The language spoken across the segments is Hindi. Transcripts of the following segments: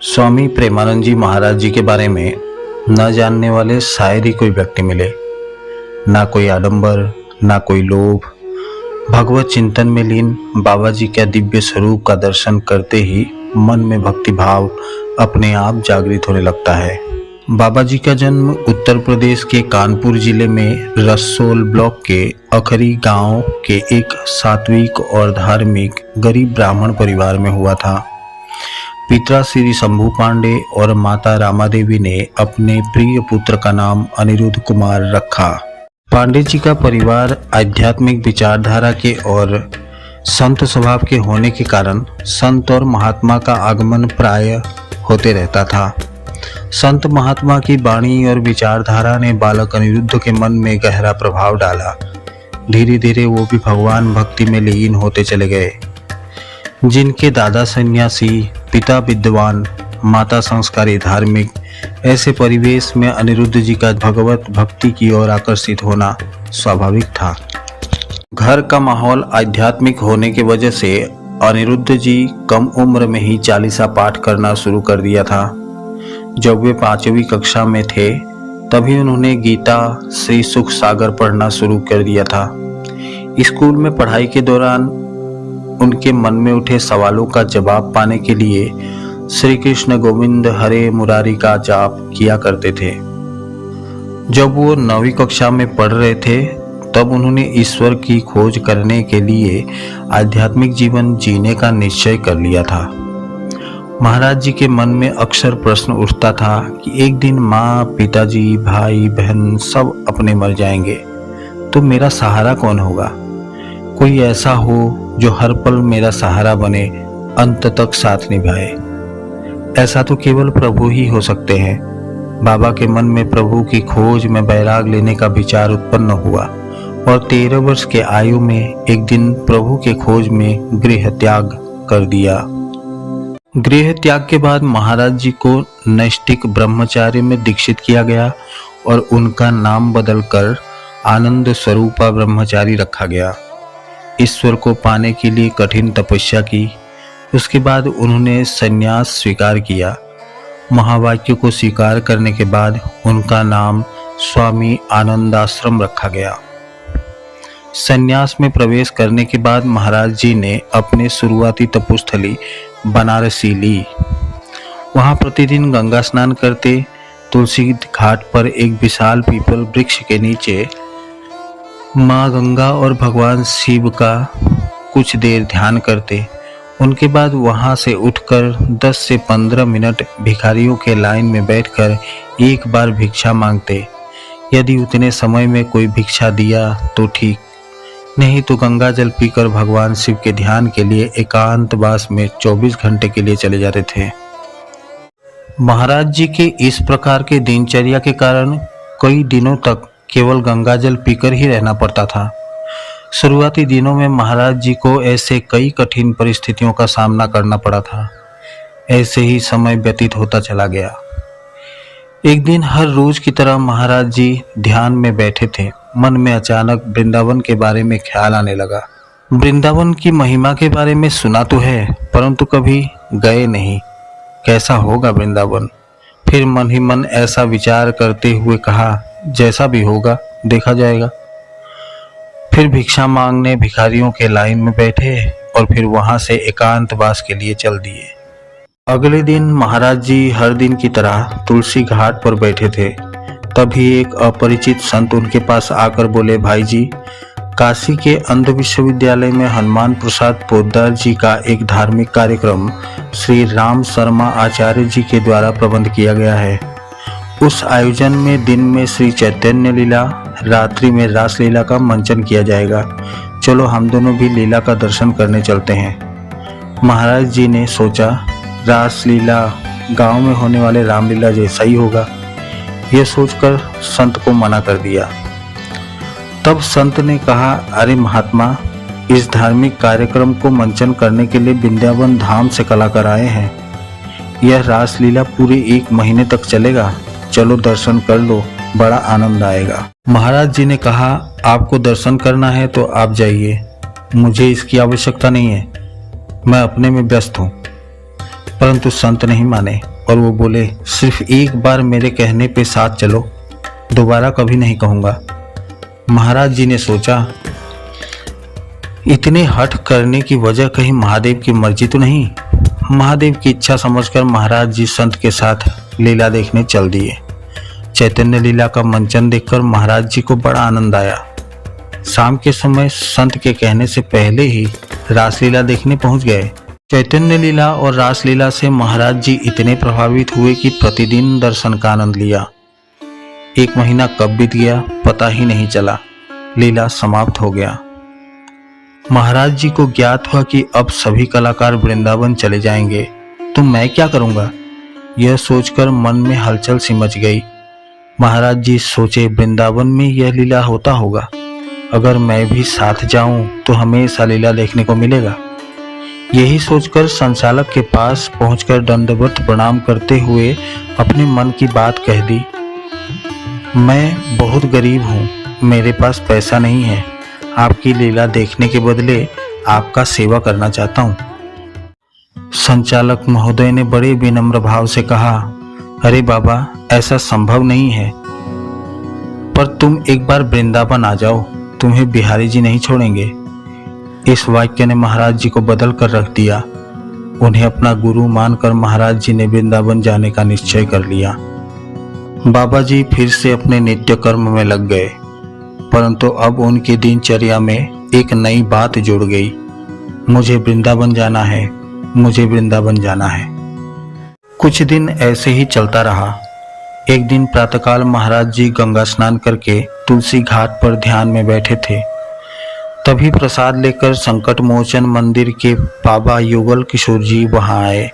स्वामी प्रेमानंद जी महाराज जी के बारे में न जानने वाले शायद ही कोई व्यक्ति मिले। ना कोई आडंबर, ना कोई लोभ। भगवत चिंतन में लीन बाबा जी के दिव्य स्वरूप का दर्शन करते ही मन में भक्ति भाव अपने आप जागृत होने लगता है। बाबा जी का जन्म उत्तर प्रदेश के कानपुर जिले में रसोल ब्लॉक के अखरी गांव के एक सात्विक और धार्मिक गरीब ब्राह्मण परिवार में हुआ था। पिता श्री शंभू पांडे और माता रामा देवी ने अपने प्रिय पुत्र का नाम अनिरुद्ध कुमार रखा। पांडे जी का परिवार आध्यात्मिक विचारधारा के और संत स्वभाव के होने के कारण संत और महात्मा का आगमन प्राय होते रहता था। संत महात्मा की वाणी और विचारधारा ने बालक अनिरुद्ध के मन में गहरा प्रभाव डाला। धीरे धीरे वो भी भगवान भक्ति में लीन होते चले गए। जिनके दादा सन्यासी, पिता विद्वान, माता संस्कारी धार्मिक, ऐसे परिवेश में अनिरुद्ध जी का भगवत भक्ति की ओर आकर्षित होना स्वाभाविक था। घर का माहौल आध्यात्मिक होने की वजह से अनिरुद्ध जी कम उम्र में ही चालीसा पाठ करना शुरू कर दिया था। जब वे 5वीं कक्षा में थे तभी उन्होंने गीता, श्री सुख सागर पढ़ना शुरू कर दिया था। स्कूल में पढ़ाई के दौरान उनके मन में उठे सवालों का जवाब पाने के लिए श्री कृष्ण गोविंद हरे मुरारी का जाप किया करते थे। जब वो 9वीं कक्षा में पढ़ रहे थे तब उन्होंने ईश्वर की खोज करने के लिए आध्यात्मिक जीवन जीने का निश्चय कर लिया था। महाराज जी के मन में अक्सर प्रश्न उठता था कि एक दिन माँ, पिताजी, भाई, बहन सब अपने मर जाएंगे तो मेरा सहारा कौन होगा। कोई ऐसा हो जो हर पल मेरा सहारा बने, अंत तक साथ निभाए। ऐसा तो केवल प्रभु ही हो सकते हैं। बाबा के मन में प्रभु की खोज में बैराग लेने का विचार उत्पन्न हुआ और 13 वर्ष के आयु में एक दिन प्रभु के खोज में गृह त्याग कर दिया। गृह त्याग के बाद महाराज जी को नैष्ठिक ब्रह्मचार्य में दीक्षित किया गया और उनका नाम बदलकर आनंद स्वरूपा ब्रह्मचारी रखा गया। ईश्वर को पाने के लिए कठिन तपस्या की। उसके बाद उन्होंने संन्यास स्वीकार किया। महावाक्य को स्वीकार करने के बाद उनका नाम स्वामी आनंदाश्रम रखा गया। संन्यास में प्रवेश करने के बाद महाराज जी ने अपने शुरुआती तपोस्थली बनारसी ली। वहां प्रतिदिन गंगा स्नान करते, तुलसी घाट पर एक विशाल पीपल वृक्ष के नीचे माँ गंगा और भगवान शिव का कुछ देर ध्यान करते। उनके बाद वहां से उठकर 10 से 15 मिनट भिखारियों के लाइन में बैठकर एक बार भिक्षा मांगते। यदि उतने समय में कोई भिक्षा दिया तो ठीक, नहीं तो गंगा जल पीकर भगवान शिव के ध्यान के लिए एकांतवास में 24 घंटे के लिए चले जाते थे। महाराज जी के इस प्रकार के दिनचर्या के कारण कई दिनों तक केवल गंगा जल पीकर ही रहना पड़ता था। शुरुआती दिनों में महाराज जी को ऐसे कई कठिन परिस्थितियों का सामना करना पड़ा था। ऐसे ही समय व्यतीत होता चला गया। एक दिन हर रोज की तरह महाराज जी ध्यान में बैठे थे। मन में अचानक वृंदावन के बारे में ख्याल आने लगा। वृंदावन की महिमा के बारे में सुना तो है परंतु कभी गए नहीं। कैसा होगा वृंदावन। फिर मन ही मन ऐसा विचार करते हुए कहा, जैसा भी होगा देखा जाएगा। फिर भिक्षा मांगने भिखारियों के लाइन में बैठे और फिर वहां से एकांतवास के लिए चल दिए। अगले दिन महाराज जी हर दिन की तरह तुलसी घाट पर बैठे थे। तभी एक अपरिचित संत उनके पास आकर बोले, भाई जी, काशी के अंध विश्वविद्यालय में हनुमान प्रसाद पोद्दार जी का एक धार्मिक कार्यक्रम श्री राम शर्मा आचार्य जी के द्वारा प्रबंध किया गया है। उस आयोजन में दिन में श्री चैतन्य लीला, रात्रि में रास लीला का मंचन किया जाएगा। चलो हम दोनों भी लीला का दर्शन करने चलते हैं। महाराज जी ने सोचा, रास लीला गांव में होने वाले रामलीला जैसा ही होगा। यह सोचकर संत को मना कर दिया। तब संत ने कहा, अरे महात्मा, इस धार्मिक कार्यक्रम को मंचन करने के लिए वृंदावन धाम से कलाकार आए हैं। यह रास लीला पूरे 1 महीने तक चलेगा। चलो दर्शन कर लो, बड़ा आनंद आएगा। महाराज जी ने कहा, आपको दर्शन करना है तो आप जाइए, मुझे इसकी आवश्यकता नहीं है, मैं अपने में व्यस्त हूँ। परंतु संत नहीं माने और वो बोले, सिर्फ एक बार मेरे कहने पे साथ चलो, दोबारा कभी नहीं कहूँगा। महाराज जी ने सोचा, इतने हठ करने की वजह कहीं महादेव की मर्जी तो नहीं। महादेव की इच्छा समझकर महाराज जी संत के साथ लीला देखने चल दिए। चैतन्य लीला का मंचन देखकर महाराज जी को बड़ा आनंद आया। शाम के समय संत के कहने से पहले ही रासलीला देखने पहुंच गए। चैतन्य लीला और रासलीला से महाराज जी इतने प्रभावित हुए कि प्रतिदिन दर्शन का आनंद लिया। 1 महीना कब बीत गया पता ही नहीं चला। लीला समाप्त हो गया। महाराज जी को ज्ञात हुआ कि अब सभी कलाकार वृंदावन चले जाएंगे, तो मैं क्या करूंगा? यह सोचकर मन में हलचल सी मच गई। महाराज जी सोचे, वृंदावन में यह लीला होता होगा, अगर मैं भी साथ जाऊं तो हमेशा लीला देखने को मिलेगा। यही सोचकर संचालक के पास पहुंचकर दंडवत प्रणाम करते हुए अपने मन की बात कह दी। मैं बहुत गरीब हूँ, मेरे पास पैसा नहीं है, आपकी लीला देखने के बदले आपका सेवा करना चाहता हूँ। संचालक महोदय ने बड़े विनम्र भाव से कहा, अरे बाबा, ऐसा संभव नहीं है, पर तुम एक बार वृंदावन आ जाओ, तुम्हें बिहारी जी नहीं छोड़ेंगे। इस वाक्य ने महाराज जी को बदल कर रख दिया। उन्हें अपना गुरु मानकर महाराज जी ने वृंदावन जाने का निश्चय कर लिया। बाबा जी फिर से अपने नित्य कर्म में लग गए, परंतु अब उनकी दिनचर्या में एक नई बात जुड़ गई। मुझे वृंदावन जाना है, मुझे वृंदावन जाना है। कुछ दिन ऐसे ही चलता रहा। एक दिन प्रातःकाल महाराज जी गंगा स्नान करके तुलसी घाट पर ध्यान में बैठे थे। तभी प्रसाद लेकर संकट मोचन मंदिर के बाबा युगल किशोर जी वहां आए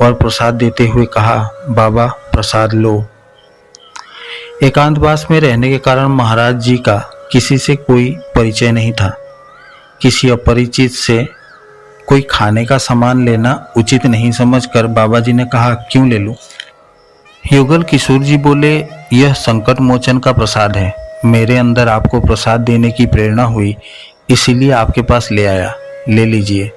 और प्रसाद देते हुए कहा, बाबा प्रसाद लो। एकांतवास में रहने के कारण महाराज जी का किसी से कोई परिचय नहीं था। किसी अपरिचित से कोई खाने का सामान लेना उचित नहीं समझकर बाबा जी ने कहा, क्यों ले लूं? युगल किशोर जी बोले, यह संकट मोचन का प्रसाद है, मेरे अंदर आपको प्रसाद देने की प्रेरणा हुई, इसीलिए आपके पास ले आया, ले लीजिए।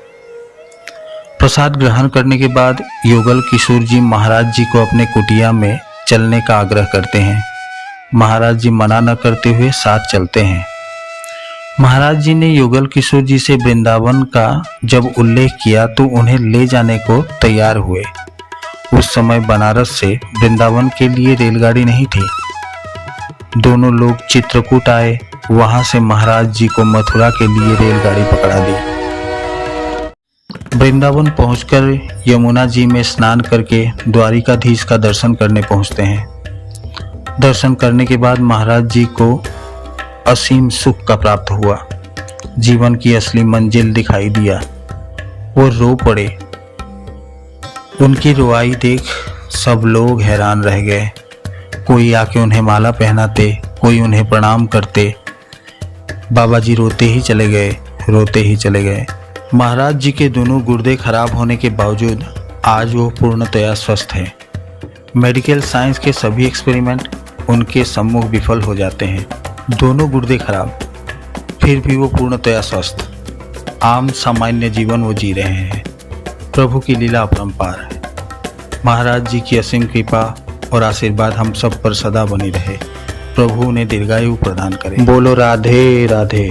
प्रसाद ग्रहण करने के बाद युगल किशोर जी महाराज जी को अपने कुटिया में चलने का आग्रह करते हैं। महाराज जी मना न करते हुए साथ चलते हैं। महाराज जी ने युगल किशोर जी से वृंदावन का जब उल्लेख किया तो उन्हें ले जाने को तैयार हुए। उस समय बनारस से वृंदावन के लिए रेलगाड़ी नहीं थी। दोनों लोग चित्रकूट आए, वहां से महाराज जी को मथुरा के लिए रेलगाड़ी पकड़ा दी। वृंदावन पहुंचकर यमुना जी में स्नान करके द्वारिकाधीश का दर्शन करने पहुंचते हैं। दर्शन करने के बाद महाराज जी को असीम सुख का प्राप्त हुआ। जीवन की असली मंजिल दिखाई दिया। वो रो पड़े। उनकी रुआई देख सब लोग हैरान रह गए। कोई आके उन्हें माला पहनाते, कोई उन्हें प्रणाम करते। बाबा जी रोते ही चले गए, रोते ही चले गए। महाराज जी के दोनों गुर्दे खराब होने के बावजूद आज वो पूर्णतया स्वस्थ है। मेडिकल साइंस के सभी एक्सपेरिमेंट उनके सम्मुख विफल हो जाते हैं। दोनों गुर्दे खराब, फिर भी वो पूर्णतया स्वस्थ, आम सामान्य जीवन वो जी रहे हैं। प्रभु की लीला अपरंपार है। महाराज जी की असीम कृपा और आशीर्वाद हम सब पर सदा बनी रहे। प्रभु उन्हें दीर्घायु प्रदान करे। बोलो राधे राधे।